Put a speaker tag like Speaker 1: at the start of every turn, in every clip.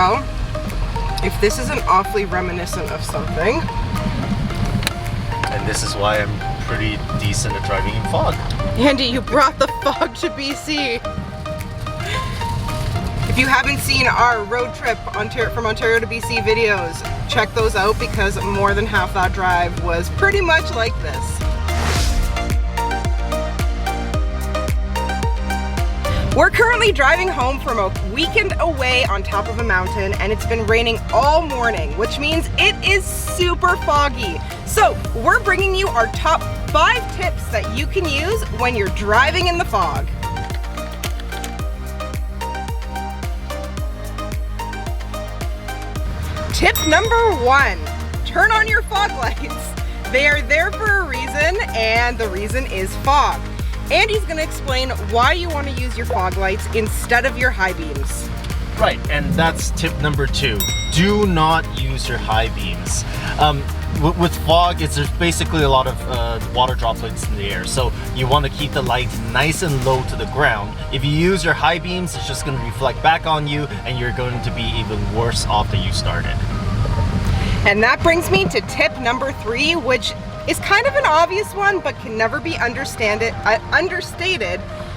Speaker 1: Well, if this isn't awfully reminiscent of something.
Speaker 2: And this is why I'm pretty decent at driving in fog.
Speaker 1: Andy, you brought the fog to BC. If you haven't seen our road trip from Ontario to BC videos, check those out because more than half that drive was pretty much like this. We're currently driving home from a weekend away on top of a mountain, and it's been raining all morning, which means it is super foggy. So we're bringing you our top 5 tips that you can use when you're driving in the fog. Tip number 1, turn on your fog lights. They are there for a reason, and the reason is fog. Andy's gonna explain why you want to use your fog lights instead of your high beams.
Speaker 2: Right, and that's tip number 2. Do not use your high beams. With fog, there's basically a lot of water droplets in the air, so you want to keep the light nice and low to the ground. If you use your high beams, it's just going to reflect back on you, and you're going to be even worse off than you started.
Speaker 1: And that brings me to tip number 3, which is kind of an obvious one, but can never be understated.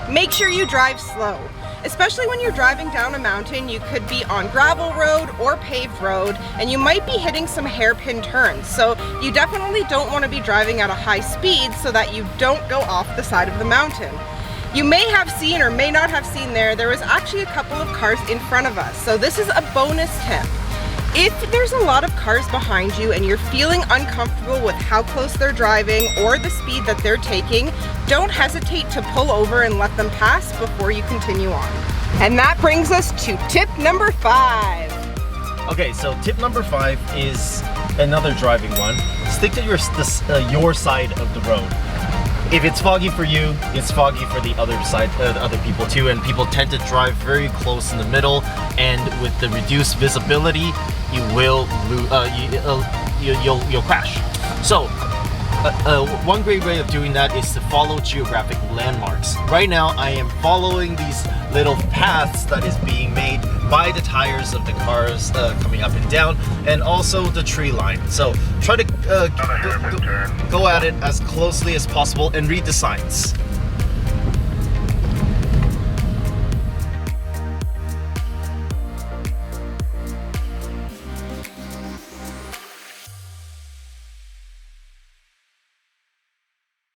Speaker 1: Make sure you drive slow. Especially when you're driving down a mountain, you could be on gravel road or paved road, and you might be hitting some hairpin turns. So you definitely don't want to be driving at a high speed so that you don't go off the side of the mountain. You may have seen or may not have seen there was actually a couple of cars in front of us. So this is a bonus tip. If there's a lot of cars behind you and you're feeling uncomfortable with how close they're driving or the speed that they're taking, don't hesitate to pull over and let them pass before you continue on. And that brings us to tip number 5.
Speaker 2: Okay, so tip number 5 is another driving one. Stick to your side of the road. If it's foggy for you, it's foggy for the other side, the other people too, and people tend to drive very close in the middle, and with the reduced visibility, you'll crash. So one great way of doing that is to follow geographic landmarks. Right now, I am following these little paths that is being made by the tires of the cars coming up and down, and also the tree line. So try to go at it as closely as possible and read the signs.